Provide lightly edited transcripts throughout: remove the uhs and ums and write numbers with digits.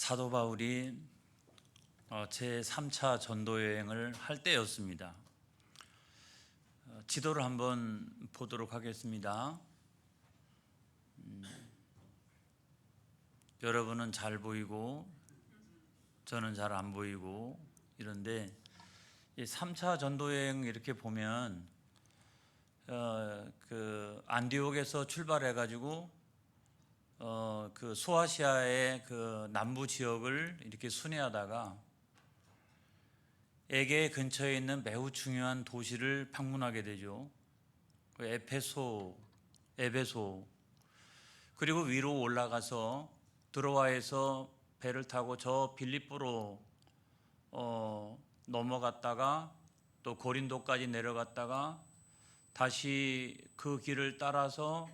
사도 바울이 제 3차 전도 여행을 할 때였습니다. 지도를 한번 보도록 하겠습니다. 여러분은 잘 보이고 저는 잘 안 보이고 이런데 이 3차 전도 여행 이렇게 보면 그 안디옥에서 출발해 가지고 그 소아시아의 그 남부 지역을 이렇게 순회하다가 에게 근처에 있는 매우 중요한 도시를 방문하게 되죠. 그 에베소, 그리고 위로 올라가서 드로아에서 배를 타고 저 빌립보로 넘어갔다가 또 고린도까지 내려갔다가 다시 그 길을 따라서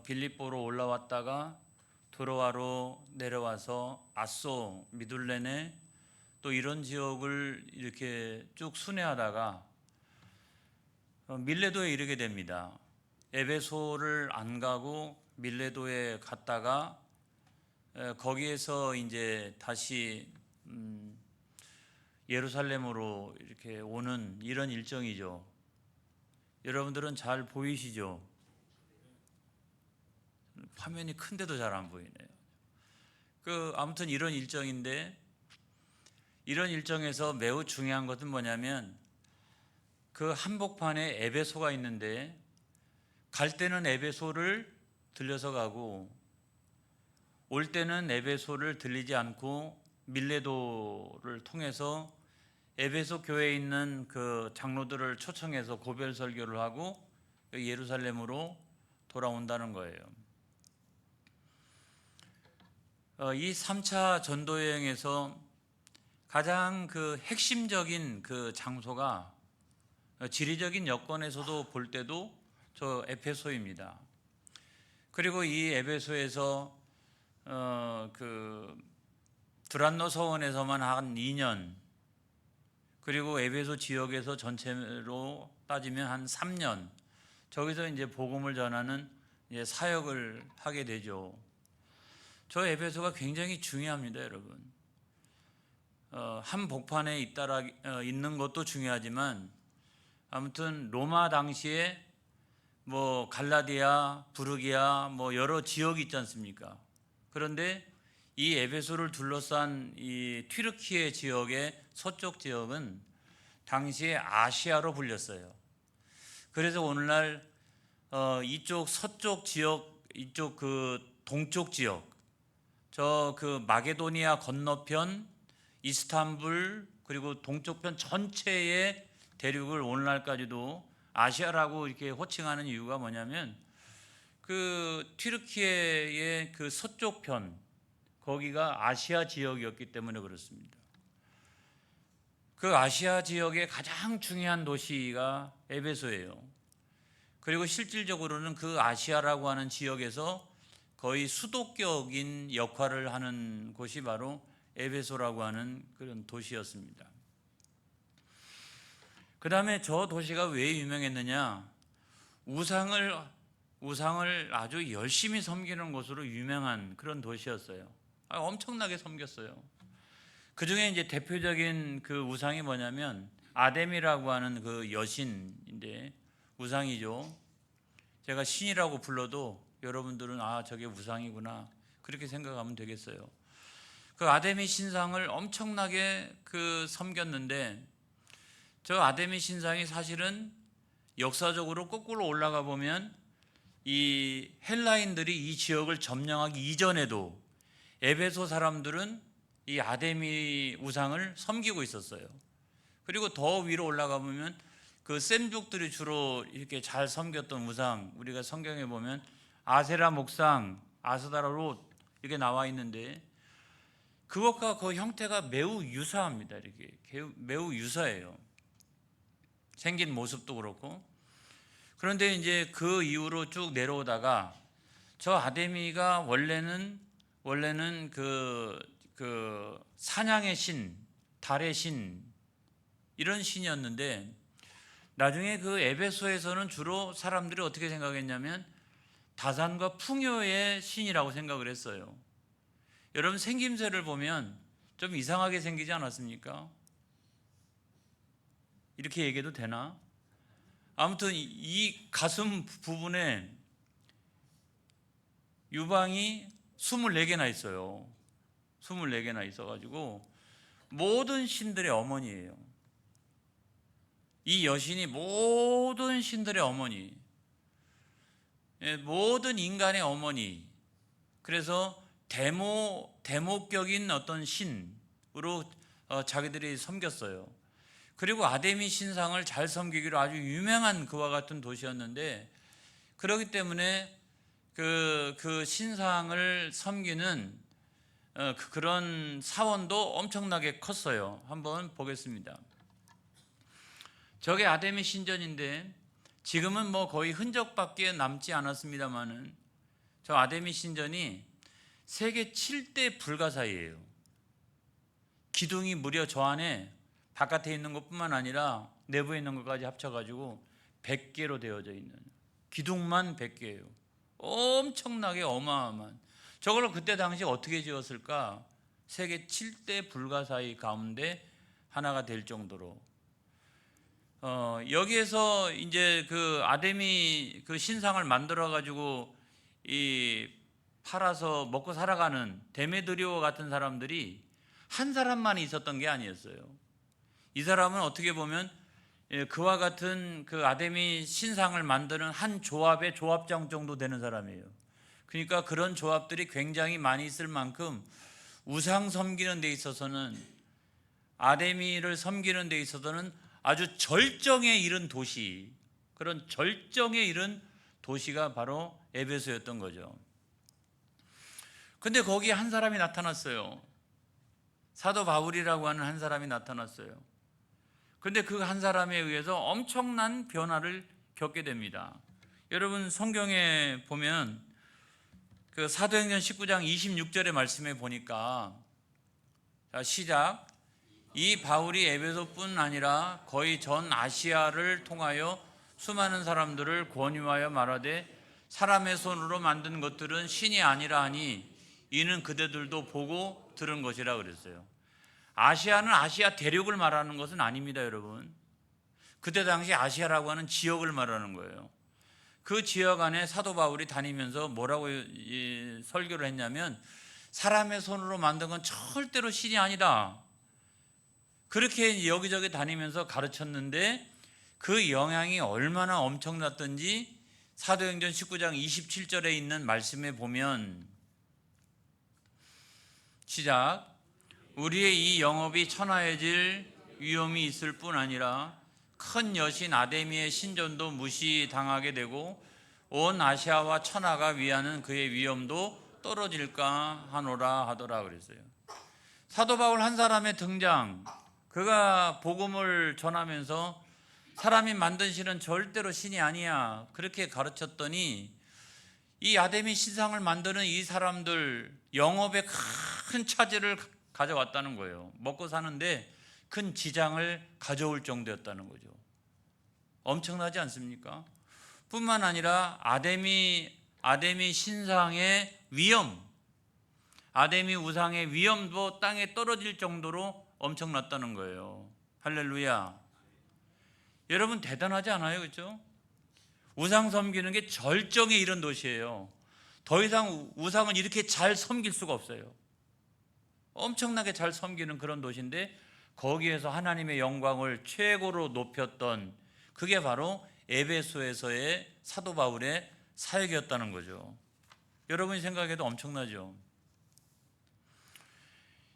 빌립보로 올라왔다가 드로아로 내려와서 아소, 미둘레네 또 이런 지역을 이렇게 쭉 순회하다가 밀레도에 이르게 됩니다. 에베소를 안 가고 밀레도에 갔다가 거기에서 이제 다시 예루살렘으로 이렇게 오는 이런 일정이죠. 여러분들은 잘 보이시죠? 화면이 큰데도 잘 안 보이네요. 아무튼 이런 일정인데, 이런 일정에서 매우 중요한 것은 뭐냐면 그 한복판에 에베소가 있는데 갈 때는 에베소를 들려서 가고 올 때는 에베소를 들리지 않고 밀레도를 통해서 에베소 교회에 있는 그 장로들을 초청해서 고별 설교를 하고 예루살렘으로 돌아온다는 거예요. 이 3차 전도 여행에서 가장 그 핵심적인 그 장소가 지리적인 여건에서도 볼 때도 저 에베소입니다. 그리고 이 에베소에서 그 드란노 서원에서만 한 2년, 그리고 에베소 지역에서 전체로 따지면 한 3년, 저기서 이제 복음을 전하는 이제 사역을 하게 되죠. 저 에베소가 굉장히 중요합니다, 여러분. 한 복판에 있는 것도 중요하지만 아무튼 로마 당시에 뭐 갈라디아, 부르기아 뭐 여러 지역이 있지 않습니까? 그런데 이 에베소를 둘러싼 이 튀르키예 지역의 서쪽 지역은 당시에 아시아로 불렸어요. 그래서 오늘날 이쪽 서쪽 지역, 이쪽 그 동쪽 지역, 저 그 마게도니아 건너편 이스탄불 그리고 동쪽편 전체의 대륙을 오늘날까지도 아시아라고 이렇게 호칭하는 이유가 뭐냐면 그 튀르키예의 그 서쪽 편, 거기가 아시아 지역이었기 때문에 그렇습니다. 그 아시아 지역의 가장 중요한 도시가 에베소예요. 그리고 실질적으로는 그 아시아라고 하는 지역에서 거의 수도격인 역할을 하는 곳이 바로 에베소라고 하는 그런 도시였습니다. 그 다음에 저 도시가 왜 유명했느냐? 우상을 아주 열심히 섬기는 곳으로 유명한 그런 도시였어요. 엄청나게 섬겼어요. 그 중에 이제 대표적인 그 우상이 뭐냐면 아데미라고 하는 그 여신인데 우상이죠. 제가 신이라고 불러도 여러분들은 저게 우상이구나 그렇게 생각하면 되겠어요. 그 아데미 신상을 엄청나게 그 섬겼는데 저 아데미 신상이 사실은 역사적으로 거꾸로 올라가 보면 이 헬라인들이 이 지역을 점령하기 이전에도 에베소 사람들은 이 아데미 우상을 섬기고 있었어요. 그리고 더 위로 올라가 보면 그 셈족들이 주로 이렇게 잘 섬겼던 우상, 우리가 성경에 보면 아세라 목상, 아스다라롯 이렇게 나와 있는데 그것과 그 형태가 매우 유사합니다. 이렇게 매우 유사해요. 생긴 모습도 그렇고. 그런데 이제 그 이후로 쭉 내려오다가 저 아데미가 원래는 그 사냥의 신, 달의 신 이런 신이었는데 나중에 그 에베소에서는 주로 사람들이 어떻게 생각했냐면 다산과 풍요의 신이라고 생각을 했어요. 여러분 생김새를 보면 좀 이상하게 생기지 않았습니까? 이렇게 얘기해도 되나? 아무튼 이 가슴 부분에 유방이 24개나 있어요. 24개나 있어가지고 모든 신들의 어머니예요. 이 여신이 모든 신들의 어머니, 모든 인간의 어머니. 그래서 대목격인 어떤 신으로 자기들이 섬겼어요. 그리고 아데미 신상을 잘 섬기기로 아주 유명한 그와 같은 도시였는데, 그렇기 때문에 그 신상을 섬기는 그런 사원도 엄청나게 컸어요. 한번 보겠습니다. 저게 아데미 신전인데 지금은 뭐 거의 흔적밖에 남지 않았습니다만은, 저 아데미 신전이 세계 7대 불가사의예요. 기둥이 무려 저 안에 바깥에 있는 것뿐만 아니라 내부에 있는 것까지 합쳐가지고 100개로 되어져 있는, 기둥만 100개예요. 엄청나게 어마어마한, 저걸 그때 당시 어떻게 지었을까? 세계 7대 불가사의 가운데 하나가 될 정도로. 여기에서 이제 그 아데미 그 신상을 만들어 가지고 이 팔아서 먹고 살아가는 데메드리오 같은 사람들이 한 사람만 있었던 게 아니었어요. 이 사람은 어떻게 보면 그와 같은 그 아데미 신상을 만드는 한 조합의 조합장 정도 되는 사람이에요. 그러니까 그런 조합들이 굉장히 많이 있을 만큼 우상 섬기는 데 있어서는, 아데미를 섬기는 데 있어서는 아주 절정에 이른 도시, 그런 절정에 이른 도시가 바로 에베소였던 거죠. 근데 거기에 한 사람이 나타났어요. 사도 바울이라고 하는 한 사람이 나타났어요. 근데 그 한 사람에 의해서 엄청난 변화를 겪게 됩니다. 여러분 성경에 보면 그 사도행전 19장 26절의 말씀에 보니까, 자, 시작. 이 바울이 에베소뿐 아니라 거의 전 아시아를 통하여 수많은 사람들을 권유하여 말하되 사람의 손으로 만든 것들은 신이 아니라 하니 이는 그대들도 보고 들은 것이라 그랬어요. 아시아는 아시아 대륙을 말하는 것은 아닙니다, 여러분. 그때 당시 아시아라고 하는 지역을 말하는 거예요. 그 지역 안에 사도 바울이 다니면서 뭐라고 설교를 했냐면, 사람의 손으로 만든 건 절대로 신이 아니다, 그렇게 여기저기 다니면서 가르쳤는데, 그 영향이 얼마나 엄청났던지 사도행전 19장 27절에 있는 말씀에 보면, 시작. 우리의 이 영업이 천하해질 위험이 있을 뿐 아니라 큰 여신 아데미의 신전도 무시당하게 되고 온 아시아와 천하가 위하는 그의 위엄도 떨어질까 하노라 하더라 그랬어요. 사도 바울 한 사람의 등장, 그가 복음을 전하면서 사람이 만든 신은 절대로 신이 아니야, 그렇게 가르쳤더니 이 아데미 신상을 만드는 이 사람들 영업에 큰 차질을 가져왔다는 거예요. 먹고 사는데 큰 지장을 가져올 정도였다는 거죠. 엄청나지 않습니까? 뿐만 아니라 아데미 신상의 위엄, 아데미 우상의 위엄도 땅에 떨어질 정도로 엄청났다는 거예요. 할렐루야. 여러분 대단하지 않아요? 그렇죠? 우상 섬기는 게 절정에 이른 도시예요. 더 이상 우상은 이렇게 잘 섬길 수가 없어요. 엄청나게 잘 섬기는 그런 도시인데, 거기에서 하나님의 영광을 최고로 높였던, 그게 바로 에베소에서의 사도 바울의 사역이었다는 거죠. 여러분이 생각해도 엄청나죠.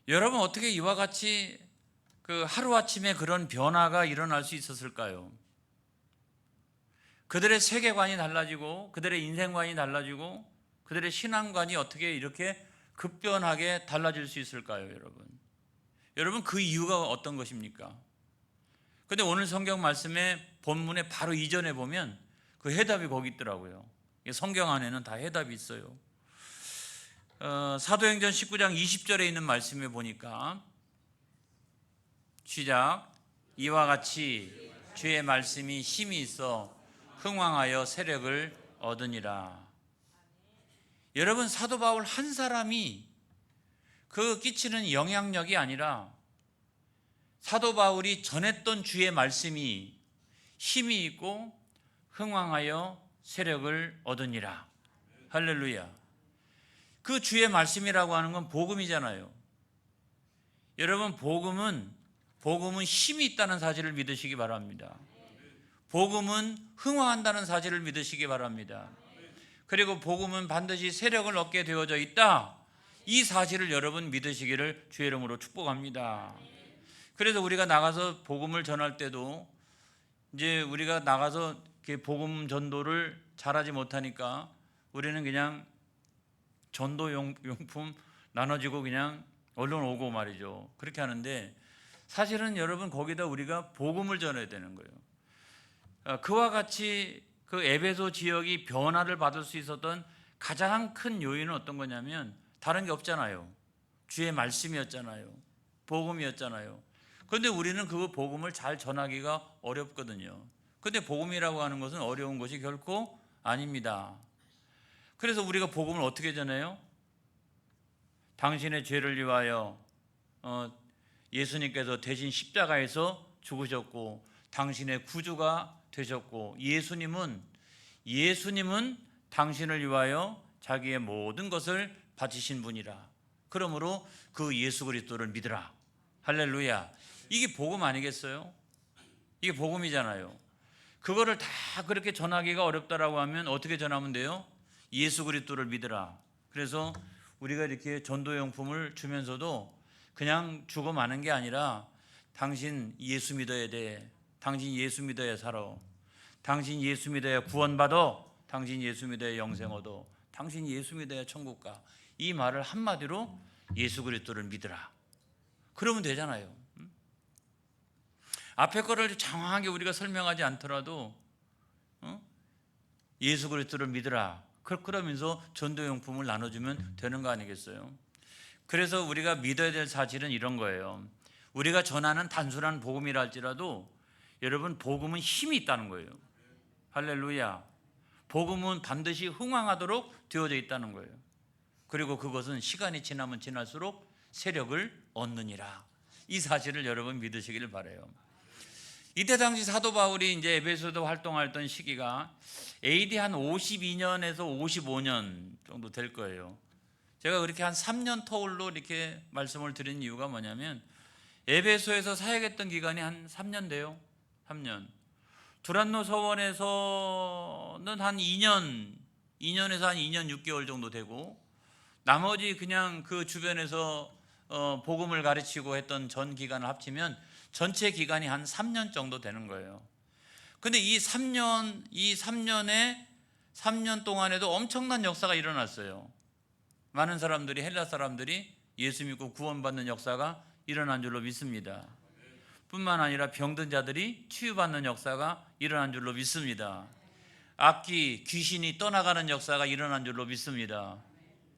여러분 어떻게 이와 같이 그 하루아침에 그런 변화가 일어날 수 있었을까요? 그들의 세계관이 달라지고 그들의 인생관이 달라지고 그들의 신앙관이 어떻게 이렇게 급변하게 달라질 수 있을까요, 여러분? 여러분 그 이유가 어떤 것입니까? 근데 오늘 성경 말씀의 본문의 바로 이전에 보면 그 해답이 거기 있더라고요. 성경 안에는 다 해답이 있어요. 사도행전 19장 20절에 있는 말씀에 보니까, 시작. 이와 같이 주의 말씀이 힘이 있어 흥왕하여 세력을 얻으니라. 여러분 사도 바울 한 사람이 그 끼치는 영향력이 아니라 사도 바울이 전했던 주의 말씀이 힘이 있고 흥왕하여 세력을 얻으니라. 할렐루야. 그 주의 말씀이라고 하는 건 복음이잖아요. 여러분, 복음은 힘이 있다는 사실을 믿으시기 바랍니다. 복음은 흥왕한다는 사실을 믿으시기 바랍니다. 그리고 복음은 반드시 세력을 얻게 되어져 있다. 이 사실을 여러분 믿으시기를 주의 이름으로 축복합니다. 그래서 우리가 나가서 복음을 전할 때도 이제 우리가 나가서 복음 전도를 잘하지 못하니까 우리는 그냥 전도 용품 나눠지고 그냥 얼른 오고 말이죠. 그렇게 하는데 사실은 여러분 거기다 우리가 복음을 전해야 되는 거예요. 그와 같이 그 에베소 지역이 변화를 받을 수 있었던 가장 큰 요인은 어떤 거냐면 다른 게 없잖아요. 주의 말씀이었잖아요. 복음이었잖아요. 그런데 우리는 그 복음을 잘 전하기가 어렵거든요. 그런데 복음이라고 하는 것은 어려운 것이 결코 아닙니다. 그래서 우리가 복음을 어떻게 전해요? 당신의 죄를 위하여 예수님께서 대신 십자가에서 죽으셨고 당신의 구주가 되셨고 예수님은 당신을 위하여 자기의 모든 것을 바치신 분이라. 그러므로 그 예수 그리스도를 믿으라. 할렐루야. 이게 복음 아니겠어요? 이게 복음이잖아요. 그거를 다 그렇게 전하기가 어렵다라고 하면 어떻게 전하면 돼요? 예수 그리스도를 믿으라. 그래서 우리가 이렇게 전도용품을 주면서도 그냥 주고 마는 게 아니라 당신 예수 믿어야 돼. 당신 예수 믿어야 살아. 당신 예수 믿어야 구원받아. 당신 예수 믿어야 영생 얻어. 당신 예수 믿어야 천국 가. 이 말을 한마디로 예수 그리스도를 믿으라. 그러면 되잖아요. 앞에 거를 장황하게 우리가 설명하지 않더라도 예수 그리스도를 믿으라. 그러면서 전도용품을 나눠주면 되는 거 아니겠어요? 그래서 우리가 믿어야 될 사실은 이런 거예요. 우리가 전하는 단순한 복음이라 할지라도 여러분 복음은 힘이 있다는 거예요. 할렐루야. 복음은 반드시 흥왕하도록 되어져 있다는 거예요. 그리고 그것은 시간이 지나면 지날수록 세력을 얻느니라. 이 사실을 여러분 믿으시길 바라요. 이때 당시 사도 바울이 이제 에베소에 활동하던 시기가 AD 한 52년에서 55년 정도 될 거예요. 제가 그렇게 한 3년 터울로 이렇게 말씀을 드린 이유가 뭐냐면 에베소에서 사역했던 기간이 한 3년 돼요. 3년. 두란노 서원에서는 한 2년에서 한 2년 6개월 정도 되고 나머지 그냥 그 주변에서 복음을 가르치고 했던 전 기간을 합치면 전체 기간이 한 3년 정도 되는 거예요. 근데 이 3년 동안에도 엄청난 역사가 일어났어요. 많은 사람들이, 헬라 사람들이 예수 믿고 구원받는 역사가 일어난 줄로 믿습니다. 뿐만 아니라 병든 자들이 치유받는 역사가 일어난 줄로 믿습니다. 귀신이 떠나가는 역사가 일어난 줄로 믿습니다.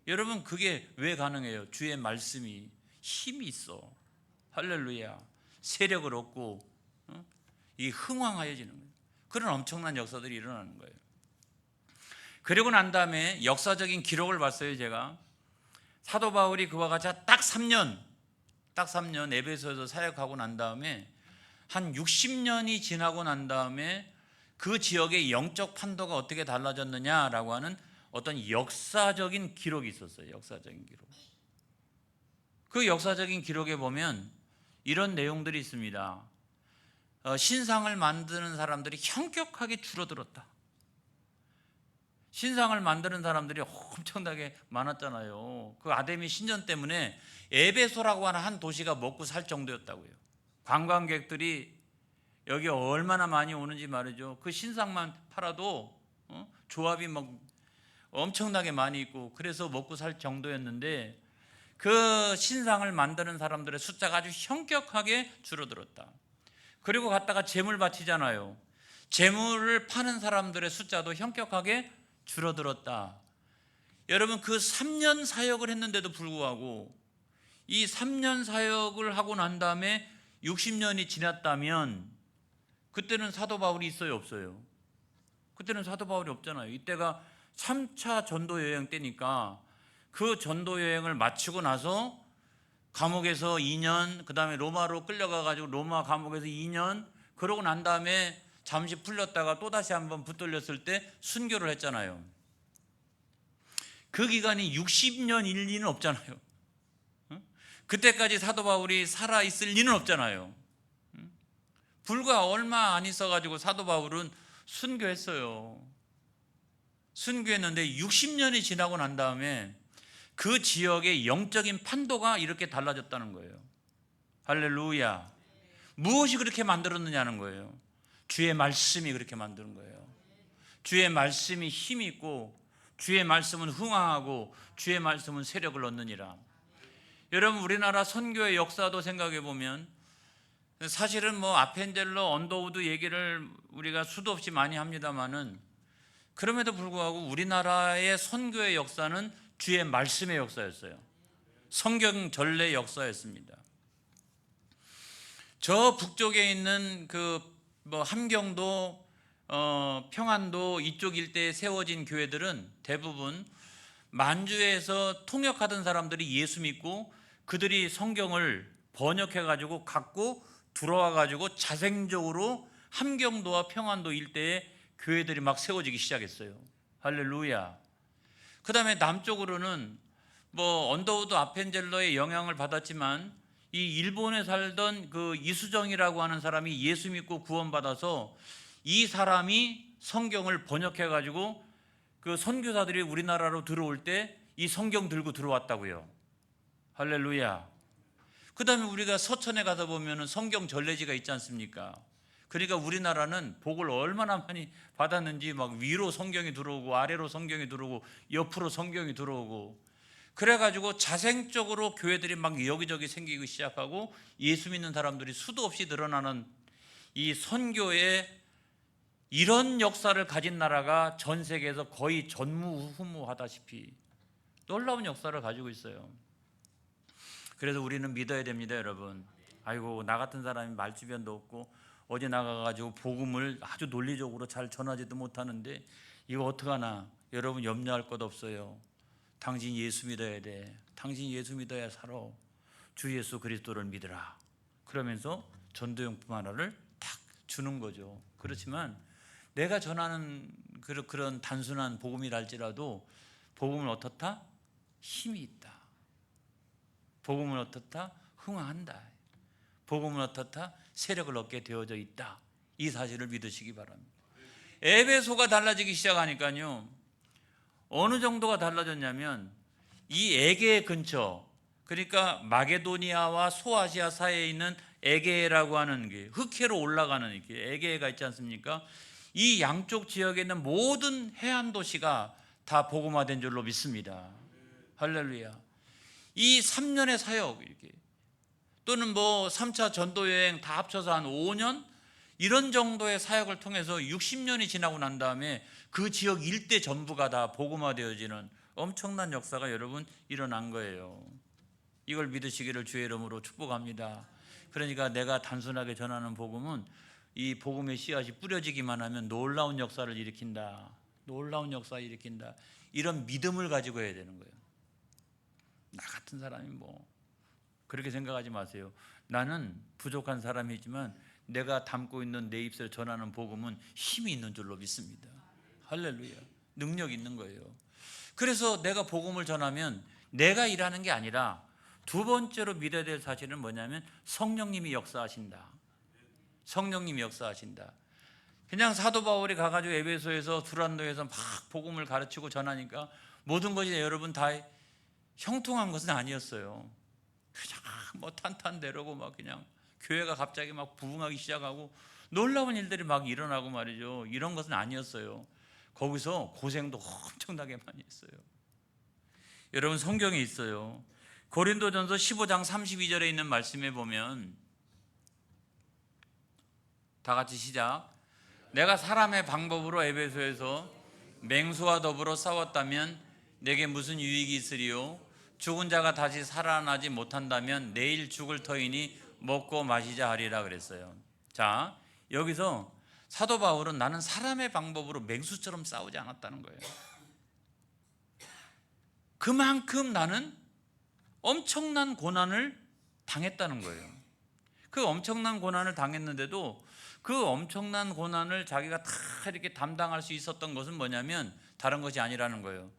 여러분, 그게 왜 가능해요? 주의 말씀이 힘이 있어. 할렐루야. 세력을 얻고 이 흥왕하여지는 거예요. 그런 엄청난 역사들이 일어나는 거예요. 그리고 난 다음에 역사적인 기록을 봤어요. 제가 사도 바울이 그와 같이 딱 3년 에베소에서 사역하고 난 다음에 한 60년이 지나고 난 다음에 그 지역의 영적 판도가 어떻게 달라졌느냐라고 하는 어떤 역사적인 기록이 있었어요. 역사적인 기록. 그 역사적인 기록에 보면 이런 내용들이 있습니다. 신상을 만드는 사람들이 현격하게 줄어들었다. 신상을 만드는 사람들이 엄청나게 많았잖아요. 그 아데미 신전 때문에 에베소라고 하는 한 도시가 먹고 살 정도였다고요. 관광객들이 여기 얼마나 많이 오는지 말이죠. 그 신상만 팔아도 조합이 막 엄청나게 많이 있고 그래서 먹고 살 정도였는데 그 신상을 만드는 사람들의 숫자가 아주 현격하게 줄어들었다. 그리고 갖다가 재물 바치잖아요. 재물을 파는 사람들의 숫자도 현격하게 줄어들었다. 여러분, 그 3년 사역을 했는데도 불구하고 이 3년 사역을 하고 난 다음에 60년이 지났다면 그때는 사도 바울이 있어요, 없어요? 그때는 사도 바울이 없잖아요. 이때가 3차 전도 여행 때니까 그 전도 여행을 마치고 나서 감옥에서 2년, 그 다음에 로마로 끌려가가지고 로마 감옥에서 2년, 그러고 난 다음에 잠시 풀렸다가 또다시 한번 붙들렸을 때 순교를 했잖아요. 그 기간이 60년일 리는 없잖아요. 그때까지 사도 바울이 살아있을 리는 없잖아요. 불과 얼마 안 있어가지고 사도 바울은 순교했어요. 순교했는데 60년이 지나고 난 다음에 그 지역의 영적인 판도가 이렇게 달라졌다는 거예요. 할렐루야. 무엇이 그렇게 만들었느냐는 거예요. 주의 말씀이 그렇게 만드는 거예요. 주의 말씀이 힘이 있고 주의 말씀은 흥황하고 주의 말씀은 세력을 얻느니라. 여러분, 우리나라 선교의 역사도 생각해 보면 사실은 아펜젤러, 언더우드 얘기를 우리가 수도 없이 많이 합니다만은, 그럼에도 불구하고 우리나라의 선교의 역사는 주의 말씀의 역사였어요. 성경 전례 역사였습니다. 저 북쪽에 있는 함경도, 평안도 이쪽 일대에 세워진 교회들은 대부분 만주에서 통역하던 사람들이 예수 믿고 그들이 성경을 번역해 가지고 갖고 들어와 가지고 자생적으로 함경도와 평안도 일대에 교회들이 막 세워지기 시작했어요. 할렐루야. 그 다음에 남쪽으로는 언더우드 아펜젤러의 영향을 받았지만 이 일본에 살던 그 이수정이라고 하는 사람이 예수 믿고 구원받아서 이 사람이 성경을 번역해 가지고 그 선교사들이 우리나라로 들어올 때 이 성경 들고 들어왔다고요. 할렐루야. 그 다음에 우리가 서천에 가서 보면 성경 전례지가 있지 않습니까? 그러니까 우리나라는 복을 얼마나 많이 받았는지, 막 위로 성경이 들어오고 아래로 성경이 들어오고 옆으로 성경이 들어오고, 그래가지고 자생적으로 교회들이 막 여기저기 생기기 시작하고 예수 믿는 사람들이 수도 없이 늘어나는 이 선교의 이런 역사를 가진 나라가 전 세계에서 거의 전무후무하다시피 놀라운 역사를 가지고 있어요. 그래서 우리는 믿어야 됩니다, 여러분. 아이고, 나 같은 사람이 말주변도 없고 어디 나가가지고 복음을 아주 논리적으로 잘 전하지도 못하는데 이거 어떡하나. 여러분, 염려할 것 없어요. 당신 예수 믿어야 돼. 당신 예수 믿어야 살아. 주 예수 그리스도를 믿으라. 그러면서 전도용품 하나를 탁 주는 거죠. 그렇지만 내가 전하는 그런 단순한 복음이랄지라도 복음은 어떻다? 힘이 있다. 복음은 어떻다? 흥황한다. 복음은 어떻다? 세력을 얻게 되어져 있다. 이 사실을 믿으시기 바랍니다. 에베소가 달라지기 시작하니까요, 어느 정도가 달라졌냐면 이 에게 근처, 그러니까 마게도니아와 소아시아 사이에 있는 에게라고 하는 게 흑해로 올라가는 에게가 있지 않습니까? 이 양쪽 지역에 있는 모든 해안 도시가 다 복음화된 줄로 믿습니다. 할렐루야. 이 3년의 사역, 이렇게 또는 3차 전도 여행 다 합쳐서 한 5년 이런 정도의 사역을 통해서 60년이 지나고 난 다음에 그 지역 일대 전부가 다 복음화되어지는 엄청난 역사가 여러분 일어난 거예요. 이걸 믿으시기를 주의 이름으로 축복합니다. 그러니까 내가 단순하게 전하는 복음은 이 복음의 씨앗이 뿌려지기만 하면 놀라운 역사를 일으킨다. 놀라운 역사 일으킨다. 이런 믿음을 가지고 해야 되는 거예요. 나 같은 사람이 그렇게 생각하지 마세요. 나는 부족한 사람이지만 내가 담고 있는 내 입술 전하는 복음은 힘이 있는 줄로 믿습니다. 할렐루야. 능력 있는 거예요. 그래서 내가 복음을 전하면 내가 일하는 게 아니라 두 번째로 믿어야 될 사실은 뭐냐면 성령님이 역사하신다. 성령님이 역사하신다. 그냥 사도 바울이 가가지고 에베소에서 두란노에서 막 복음을 가르치고 전하니까 모든 것이 여러분 다 형통한 것은 아니었어요. 그냥 탄탄대로고 막 그냥 교회가 갑자기 막 부흥하기 시작하고 놀라운 일들이 막 일어나고 말이죠. 이런 것은 아니었어요. 거기서 고생도 엄청나게 많이 했어요. 여러분, 성경에 있어요. 고린도전서 15장 32절에 있는 말씀에 보면, 다 같이 시작. 내가 사람의 방법으로 에베소에서 맹수와 더불어 싸웠다면 내게 무슨 유익이 있으리요? 죽은 자가 다시 살아나지 못한다면 내일 죽을 터이니 먹고 마시자 하리라 그랬어요. 자, 여기서 사도 바울은 나는 사람의 방법으로 맹수처럼 싸우지 않았다는 거예요. 그만큼 나는 엄청난 고난을 당했다는 거예요. 그 엄청난 고난을 당했는데도 그 엄청난 고난을 자기가 다 이렇게 담당할 수 있었던 것은 뭐냐면 다른 것이 아니라는 거예요.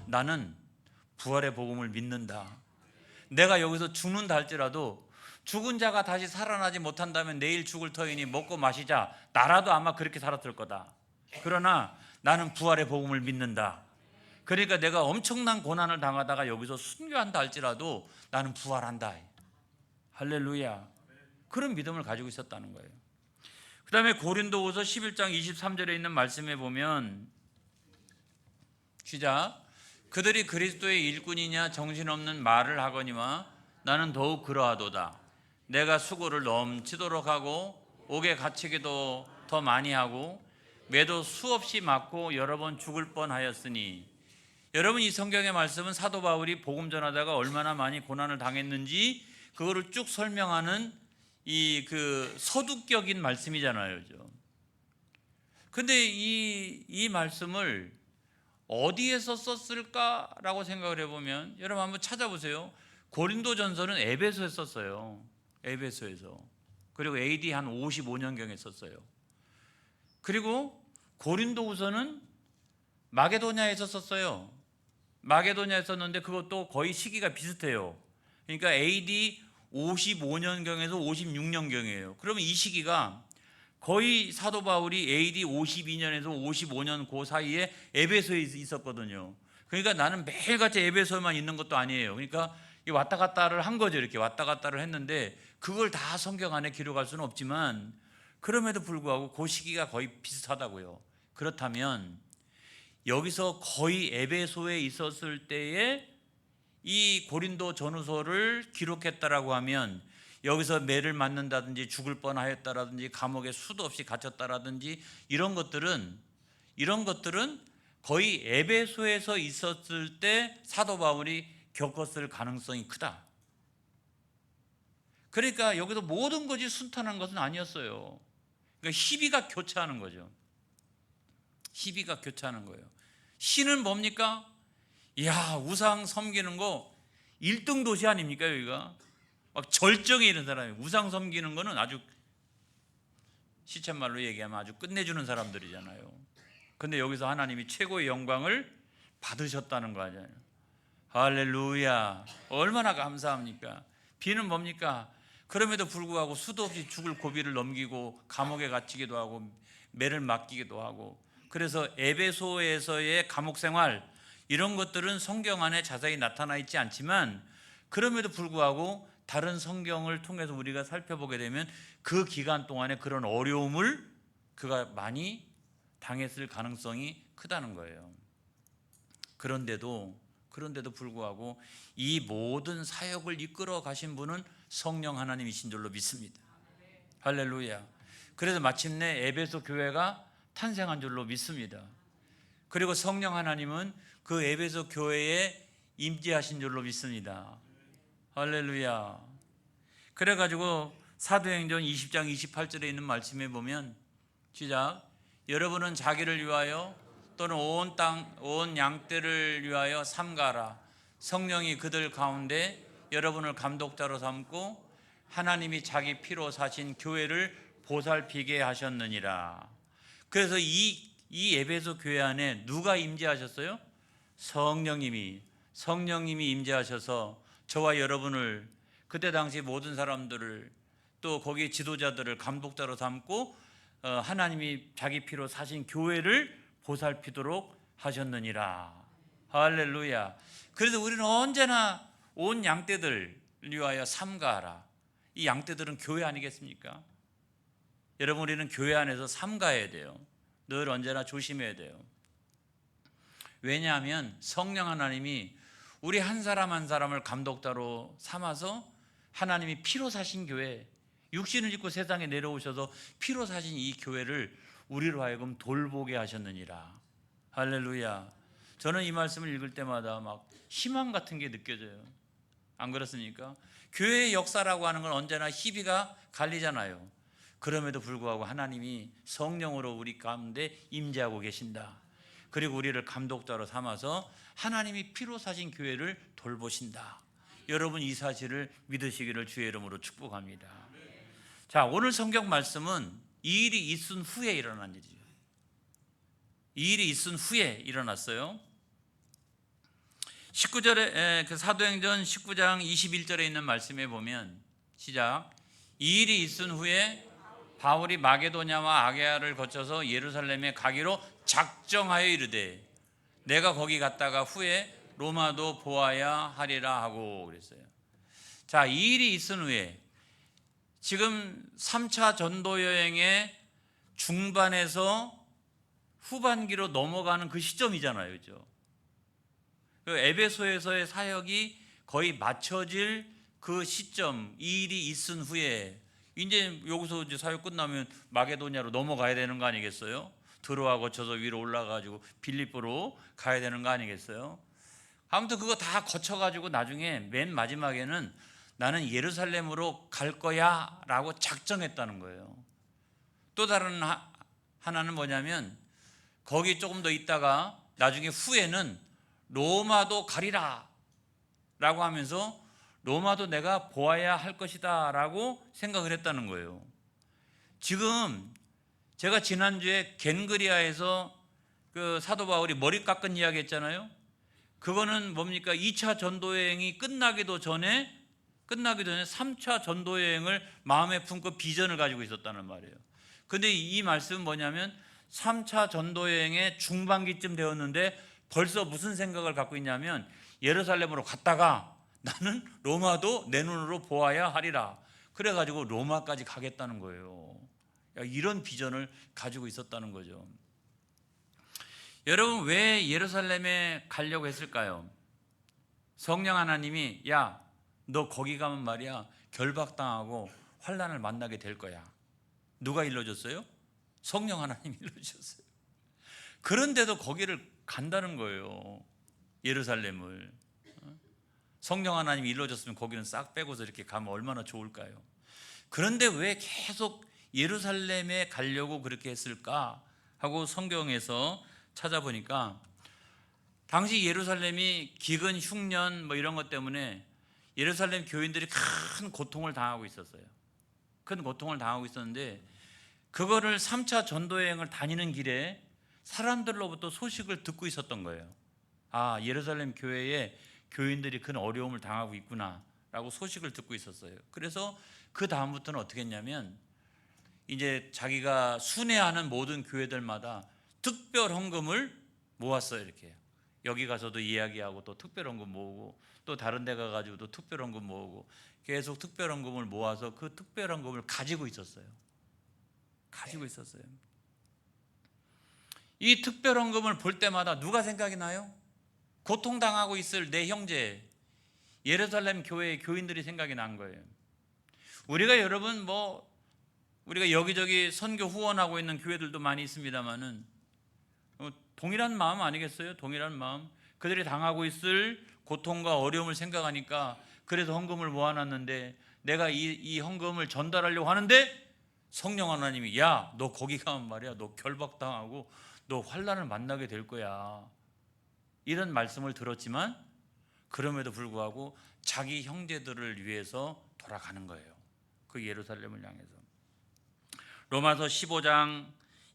나는 부활의 복음을 믿는다. 내가 여기서 죽는다 할지라도 죽은 자가 다시 살아나지 못한다면 내일 죽을 터이니 먹고 마시자. 나라도 아마 그렇게 살았을 거다. 그러나 나는 부활의 복음을 믿는다. 그러니까 내가 엄청난 고난을 당하다가 여기서 순교한다 할지라도 나는 부활한다. 할렐루야. 그런 믿음을 가지고 있었다는 거예요. 그 다음에 고린도후서 11장 23절에 있는 말씀에 보면 시작. 그들이 그리스도의 일꾼이냐 정신없는 말을 하거니와 나는 더욱 그러하도다. 내가 수고를 넘치도록 하고 옥에 갇히기도 더 많이 하고 매도 수없이 맞고 여러 번 죽을 뻔하였으니. 여러분, 이 성경의 말씀은 사도 바울이 복음 전하다가 얼마나 많이 고난을 당했는지 그거를 쭉 설명하는 이 서두격인 말씀이잖아요. 근데 이 말씀을 어디에서 썼을까라고 생각을 해보면 여러분 한번 찾아보세요. 고린도전서는 에베소에 썼어요. 에베소에서. 그리고 AD 한 55년경에 썼어요. 그리고 고린도후서는 마게도냐에서 썼어요. 마게도냐에 썼는데 그것도 거의 시기가 비슷해요. 그러니까 AD 55년경에서 56년경이에요. 그러면 이 시기가 거의 사도 바울이 AD 52년에서 55년 그 사이에 에베소에 있었거든요. 그러니까 나는 매일같이 에베소에만 있는 것도 아니에요. 그러니까 왔다 갔다를 한 거죠. 이렇게 왔다 갔다를 했는데 그걸 다 성경 안에 기록할 수는 없지만 그럼에도 불구하고 그 시기가 거의 비슷하다고요. 그렇다면 여기서 거의 에베소에 있었을 때에 이 고린도 전후서를 기록했다라고 하면 여기서 매를 맞는다든지 죽을 뻔하였다라든지 감옥에 수도 없이 갇혔다라든지 이런 것들은 거의 에베소에서 있었을 때 사도 바울이 겪었을 가능성이 크다. 그러니까 여기서 모든 것이 순탄한 것은 아니었어요. 그러니까 희비가 교차하는 거죠. 희비가 교차하는 거예요. 신은 뭡니까? 이야, 우상 섬기는 거 1등 도시 아닙니까? 여기가 막 절정에 이른 사람이에요. 우상 섬기는 거는 아주 시쳇말로 얘기하면 아주 끝내주는 사람들이잖아요. 근데 여기서 하나님이 최고의 영광을 받으셨다는 거 아니에요. 할렐루야. 얼마나 감사합니까? 비는 뭡니까? 그럼에도 불구하고 수도 없이 죽을 고비를 넘기고 감옥에 갇히기도 하고 매를 맡기기도 하고, 그래서 에베소에서의 감옥 생활 이런 것들은 성경 안에 자세히 나타나 있지 않지만 그럼에도 불구하고 다른 성경을 통해서 우리가 살펴보게 되면 그 기간 동안에 그런 어려움을 그가 많이 당했을 가능성이 크다는 거예요. 그런데도 불구하고 이 모든 사역을 이끌어 가신 분은 성령 하나님이신 줄로 믿습니다. 할렐루야. 그래서 마침내 에베소 교회가 탄생한 줄로 믿습니다. 그리고 성령 하나님은 그 에베소 교회에 임재하신 줄로 믿습니다. 할렐루야. 그래가지고 사도행전 20장 28절에 있는 말씀에 보면 시작. 여러분은 자기를 위하여 또는 온 양떼를 위하여 삼가라. 성령이 그들 가운데 여러분을 감독자로 삼고 하나님이 자기 피로 사신 교회를 보살피게 하셨느니라. 그래서 이 에베소 교회 안에 누가 임재하셨어요? 성령님이 임재하셔서 저와 여러분을, 그때 당시 모든 사람들을, 또 거기에 지도자들을 감독자로 삼고 하나님이 자기 피로 사신 교회를 보살피도록 하셨느니라. 할렐루야. 그래서 우리는 언제나 온 양떼들 위하여 삼가하라. 이 양떼들은 교회 아니겠습니까? 여러분, 우리는 교회 안에서 삼가해야 돼요. 늘 언제나 조심해야 돼요. 왜냐하면 성령 하나님이 우리 한 사람 한 사람을 감독자로 삼아서 하나님이 피로 사신 교회, 육신을 입고 세상에 내려오셔서 피로 사신 이 교회를 우리로 하여금 돌보게 하셨느니라. 할렐루야. 저는 이 말씀을 읽을 때마다 막 희망 같은 게 느껴져요. 안 그렇습니까? 교회의 역사라고 하는 건 언제나 희비가 갈리잖아요. 그럼에도 불구하고 하나님이 성령으로 우리 가운데 임재하고 계신다. 그리고 우리를 감독자로 삼아서 하나님이 피로 사신 교회를 돌보신다. 여러분 이 사실을 믿으시기를 주의 이름으로 축복합니다. 자, 오늘 성경 말씀은 이 일이 있은 후에 일어난 일이죠. 이 일이 있은 후에 일어났어요. 19절에 그 사도행전 19장 21절에 있는 말씀에 보면 시작. 이 일이 있은 후에 바울이 마게도냐와 아게아를 거쳐서 예루살렘에 가기로 작정하여 이르되 내가 거기 갔다가 후에 로마도 보아야 하리라 하고 그랬어요. 자, 이 일이 있은 후에 지금 3차 전도 여행의 중반에서 후반기로 넘어가는 그 시점이잖아요. 그죠? 그 에베소에서의 사역이 거의 맞춰질 그 시점, 이 일이 있은 후에 이제 여기서 이제 사역 끝나면 마게도냐로 넘어가야 되는 거 아니겠어요? 드로아 거쳐서 위로 올라가지고 빌립보로 가야 되는 거 아니겠어요? 아무튼 그거 다 거쳐가지고 나중에 맨 마지막에는 나는 예루살렘으로 갈 거야 라고 작정했다는 거예요. 또 다른 하나는 뭐냐면 거기 조금 더 있다가 나중에 후에는 로마도 가리라 라고 하면서 로마도 내가 보아야 할 것이다 라고 생각을 했다는 거예요. 지금 제가 지난주에 겐그리아에서 그 사도 바울이 머리 깎은 이야기 했잖아요. 그거는 뭡니까? 2차 전도여행이 끝나기도 전에 3차 전도여행을 마음에 품고 비전을 가지고 있었다는 말이에요. 근데 이 말씀은 뭐냐면 3차 전도여행의 중반기쯤 되었는데 벌써 무슨 생각을 갖고 있냐면 예루살렘으로 갔다가 나는 로마도 내 눈으로 보아야 하리라. 그래가지고 로마까지 가겠다는 거예요. 이런 비전을 가지고 있었다는 거죠. 여러분, 왜 예루살렘에 가려고 했을까요? 성령 하나님이 야, 너 거기 가면 말이야 결박당하고 환난을 만나게 될 거야. 누가 일러줬어요? 성령 하나님이 일러주셨어요. 그런데도 거기를 간다는 거예요. 예루살렘을. 성령 하나님이 일러줬으면 거기는 싹 빼고서 이렇게 가면 얼마나 좋을까요? 그런데 왜 계속 예루살렘에 가려고 그렇게 했을까 하고 성경에서 찾아보니까 당시 예루살렘이 기근 흉년 뭐 이런 것 때문에 예루살렘 교인들이 큰 고통을 당하고 있었어요. 큰 고통을 당하고 있었는데 그거를 3차 전도여행을 다니는 길에 사람들로부터 소식을 듣고 있었던 거예요. 아, 예루살렘 교회에 교인들이 큰 어려움을 당하고 있구나 라고 소식을 듣고 있었어요. 그래서 그 다음부터는 어떻게 했냐면 이제 자기가 순회하는 모든 교회들마다 특별 헌금을 모았어요. 이렇게 여기 가서도 이야기하고 또 특별 헌금 모으고 또 다른 데 가가지고 또 특별 헌금 모으고 계속 특별 헌금을 모아서 그 특별 헌금을 가지고 있었어요. 이 특별 헌금을 볼 때마다 누가 생각이 나요? 고통당하고 있을 내 형제 예루살렘 교회의 교인들이 생각이 난 거예요. 우리가 여러분 우리가 여기저기 선교 후원하고 있는 교회들도 많이 있습니다만은 동일한 마음 아니겠어요? 동일한 마음. 그들이 당하고 있을 고통과 어려움을 생각하니까 그래서 헌금을 모아놨는데 내가 이 헌금을 전달하려고 하는데 성령 하나님이 야, 너 거기 가면 말이야 너 결박당하고 너 환난을 만나게 될 거야. 이런 말씀을 들었지만 그럼에도 불구하고 자기 형제들을 위해서 돌아가는 거예요. 그 예루살렘을 향해서. 로마서 15장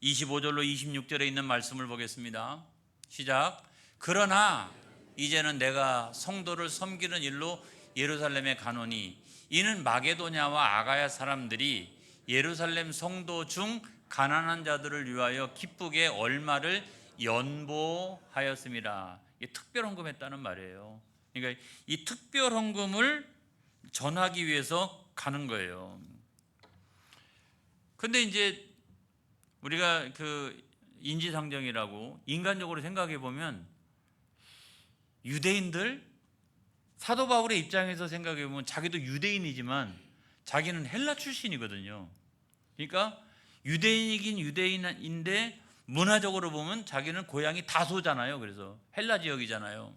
25절로 26절에 있는 말씀을 보겠습니다. 시작. 그러나 이제는 내가 성도를 섬기는 일로 예루살렘에 가노니 이는 마게도냐와 아가야 사람들이 예루살렘 성도 중 가난한 자들을 위하여 기쁘게 얼마를 연보하였습니다. 특별 헌금했다는 말이에요. 그러니까 이 특별 헌금을 전하기 위해서 가는 거예요. 근데 이제 우리가 그 인지상정이라고 인간적으로 생각해 보면 유대인들 사도 바울의 입장에서 생각해 보면 자기도 유대인이지만 자기는 헬라 출신이거든요. 그러니까 유대인이긴 유대인인데 문화적으로 보면 자기는 고향이 다소잖아요. 그래서 헬라 지역이잖아요.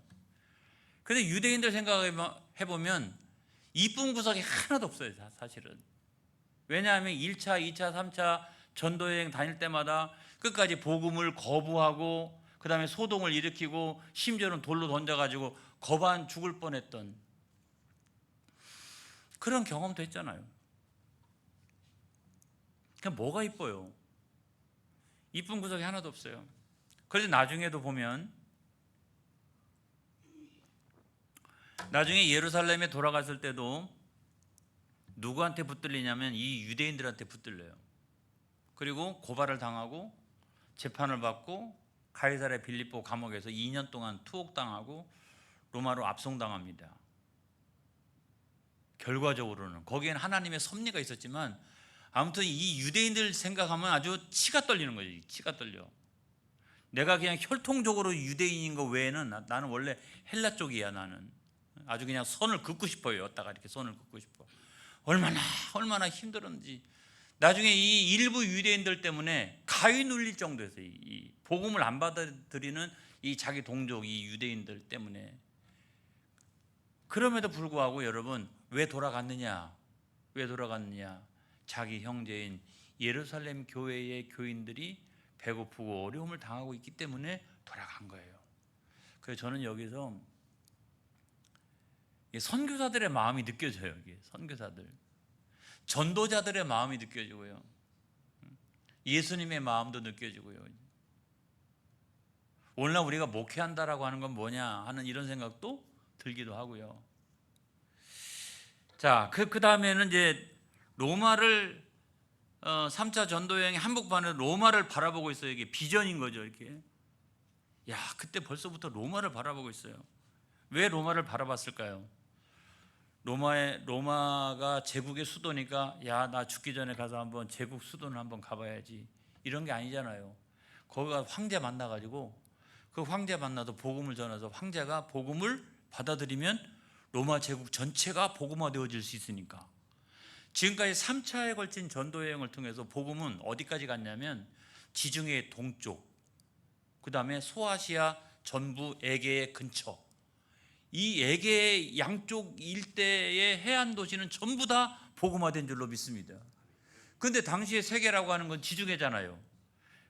근데 유대인들 생각해 보면 이쁜 구석이 하나도 없어요. 사실은. 왜냐하면 1차, 2차, 3차 전도여행 다닐 때마다 끝까지 복음을 거부하고 그 다음에 소동을 일으키고 심지어는 돌로 던져가지고 거반 죽을 뻔했던 그런 경험도 했잖아요. 그냥 뭐가 이뻐요? 이쁜 구석이 하나도 없어요. 그래서 나중에도 보면, 나중에 예루살렘에 돌아갔을 때도 누구한테 붙들리냐면 이 유대인들한테 붙들려요. 그리고 고발을 당하고 재판을 받고 가이사랴 빌립보 감옥에서 2년 동안 투옥당하고 로마로 압송당합니다. 결과적으로는 거기에는 하나님의 섭리가 있었지만 아무튼 이 유대인들 생각하면 아주 치가 떨리는 거지. 치가 떨려. 내가 그냥 혈통적으로 유대인인 거 외에는 나는 원래 헬라 쪽이야. 나는 아주 그냥 선을 긋고 싶어요. 여기다가 이렇게 선을 긋고 싶어. 얼마나 힘들었는지. 나중에 이 일부 유대인들 때문에 가위 눌릴 정도였어요. 이 복음을 안 받아들이는 이 자기 동족 이 유대인들 때문에. 그럼에도 불구하고 여러분 왜 돌아갔느냐? 왜 돌아갔느냐? 자기 형제인 예루살렘 교회의 교인들이 배고프고 어려움을 당하고 있기 때문에 돌아간 거예요. 그래서 저는 여기서 선교사들의 마음이 느껴져요. 이게 선교사들, 전도자들의 마음이 느껴지고요. 예수님의 마음도 느껴지고요. 오늘날 우리가 목회한다라고 하는 건 뭐냐 하는 이런 생각도 들기도 하고요. 자, 그 다음에는 이제 로마를 3차 전도 여행의 한복판에서 로마를 바라보고 있어요. 이게 비전인 거죠. 이렇게. 야, 그때 벌써부터 로마를 바라보고 있어요. 왜 로마를 바라봤을까요? 로마가 제국의 수도니까 야, 나 죽기 전에 가서 한번 제국 수도는 한번 가봐야지. 이런 게 아니잖아요. 거기가 황제 만나가지고 그 황제 만나서 복음을 전해서 황제가 복음을 받아들이면 로마 제국 전체가 복음화되어질 수 있으니까. 지금까지 3차에 걸친 전도 여행을 통해서 복음은 어디까지 갔냐면 지중해 동쪽, 그 다음에 소아시아 전부 에게의 근처, 이 에게 양쪽 일대의 해안 도시는 전부 다 복음화된 줄로 믿습니다. 그런데 당시의 세계라고 하는 건 지중해잖아요.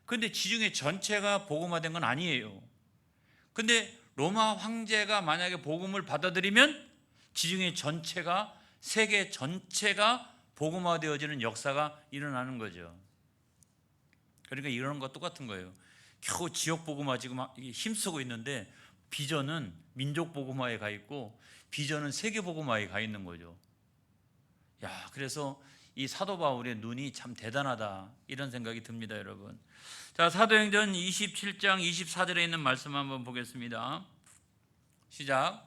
그런데 지중해 전체가 복음화된 건 아니에요. 근데 로마 황제가 만약에 복음을 받아들이면 지중해 전체가, 세계 전체가 복음화되어지는 역사가 일어나는 거죠. 그러니까 이런 거 똑같은 거예요. 겨우 지역 복음화 지금 힘쓰고 있는데 비전은 민족 복음화에 가 있고 비전은 세계 복음화에 가 있는 거죠. 야, 그래서 이 사도 바울의 눈이 참 대단하다 이런 생각이 듭니다, 여러분. 자, 사도행전 27장 24절에 있는 말씀 한번 보겠습니다. 시작.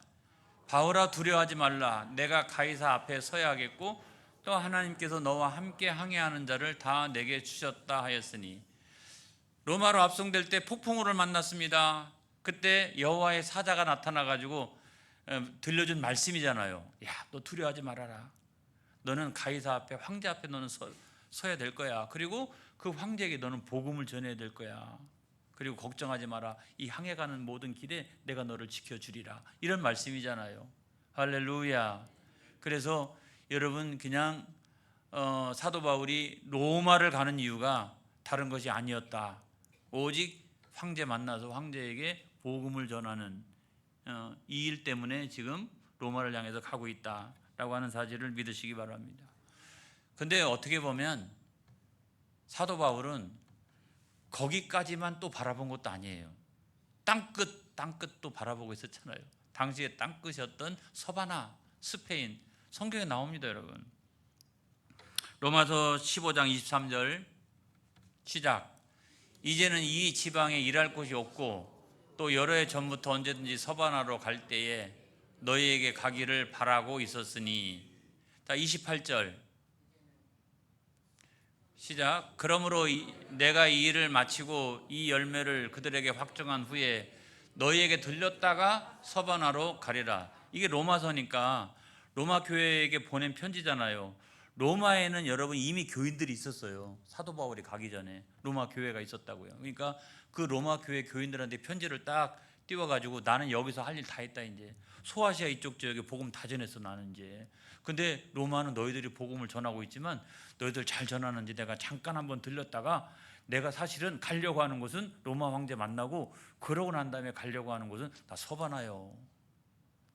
바울아, 두려워하지 말라. 내가 가이사 앞에 서야 하겠고 또 하나님께서 너와 함께 항해하는 자를 다 내게 주셨다 하였으니. 로마로 압송될 때 폭풍우를 만났습니다. 그때 여호와의 사자가 나타나가지고 들려준 말씀이잖아요. 야, 너 두려워하지 말아라. 너는 가이사 앞에, 황제 앞에 너는 서야 될 거야. 그리고 그 황제에게 너는 복음을 전해야 될 거야. 그리고 걱정하지 마라. 이 항해 가는 모든 길에 내가 너를 지켜주리라. 이런 말씀이잖아요. 할렐루야. 그래서 여러분 그냥 사도 바울이 로마를 가는 이유가 다른 것이 아니었다. 오직 황제 만나서 황제에게 복음을 전하는 이 일 때문에 지금 로마를 향해서 가고 있다라고 하는 사실을 믿으시기 바랍니다. 근데 어떻게 보면 사도 바울은 거기까지만 또 바라본 것도 아니에요. 땅끝도 바라보고 있었잖아요. 당시에 땅끝이었던 서바나, 스페인, 성경에 나옵니다, 여러분. 로마서 15장 23절 시작. 이제는 이 지방에 일할 곳이 없고 또 여러 해 전부터 언제든지 서바나로 갈 때에 너희에게 가기를 바라고 있었으니. 자, 28절 시작. 그러므로 내가 이 일을 마치고 이 열매를 그들에게 확정한 후에 너희에게 들렸다가 서바나로 가리라. 이게 로마서니까 로마 교회에게 보낸 편지잖아요. 로마에는 여러분 이미 교인들이 있었어요. 사도 바울이 가기 전에 로마 교회가 있었다고요. 그러니까 그 로마 교회 교인들한테 편지를 딱 띄워가지고 나는 여기서 할 일 다 했다. 이제 소아시아 이쪽 지역에 복음 다 전했어 나는 이제. 근데 로마는 너희들이 복음을 전하고 있지만 너희들 잘 전하는지 내가 잠깐 한번 들렸다가 내가 사실은 가려고 하는 곳은 로마 황제 만나고 그러고 난 다음에 가려고 하는 곳은 나 서바나요.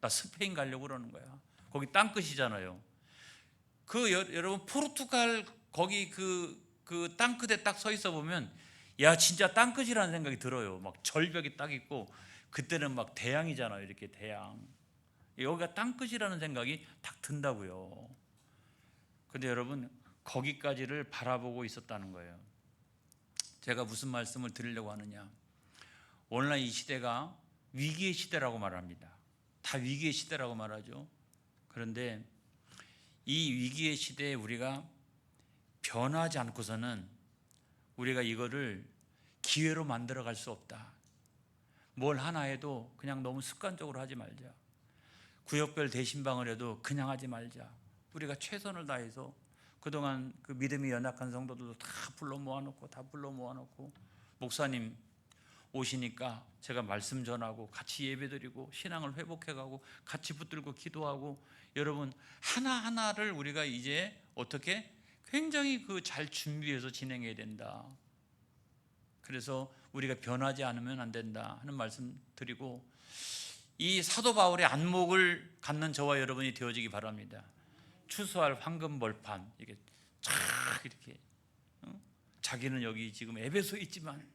나 스페인 가려고 그러는 거야. 거기 땅끝이잖아요. 여러분 포르투갈 거기 그 땅끝에 딱 서 있어 보면 야 진짜 땅끝이라는 생각이 들어요. 막 절벽이 딱 있고 그때는 막 대양이잖아요. 이렇게 대양. 여기가 땅끝이라는 생각이 딱 든다고요. 근데 여러분 거기까지를 바라보고 있었다는 거예요. 제가 무슨 말씀을 드리려고 하느냐, 오늘날 이 시대가 위기의 시대라고 말합니다. 다 위기의 시대라고 말하죠. 그런데 이 위기의 시대에 우리가 변하지 않고서는 우리가 이거를 기회로 만들어 갈 수 없다. 뭘 하나 해도 그냥 너무 습관적으로 하지 말자. 구역별 대신방을 해도 그냥 하지 말자. 우리가 최선을 다해서 그동안 그 믿음이 연약한 성도들도 다 불러 모아놓고 목사님 오시니까 제가 말씀 전하고 같이 예배드리고 신앙을 회복해가고 같이 붙들고 기도하고, 여러분 하나하나를 우리가 이제 어떻게 굉장히 그 잘 준비해서 진행해야 된다. 그래서 우리가 변하지 않으면 안 된다 하는 말씀 드리고, 이 사도 바울의 안목을 갖는 저와 여러분이 되어지기 바랍니다. 추수할 황금 벌판 이렇게 쫙 이렇게, 자기는 여기 지금 에베소에 있지만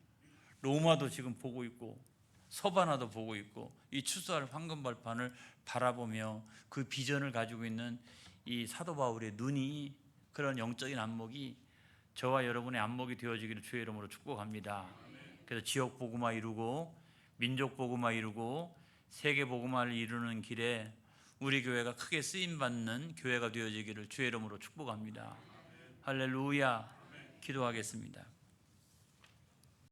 로마도 지금 보고 있고 서바나도 보고 있고 이 추수할 황금 벌판을 바라보며 그 비전을 가지고 있는 이 사도 바울의 눈이, 그런 영적인 안목이 저와 여러분의 안목이 되어지기를 주의 이름으로 축복합니다. 그래서 지역 복음화 이루고 민족 복음화 이루고 세계 복음화를 이루는 길에 우리 교회가 크게 쓰임 받는 교회가 되어지기를 주의 이름으로 축복합니다. 할렐루야. 기도하겠습니다.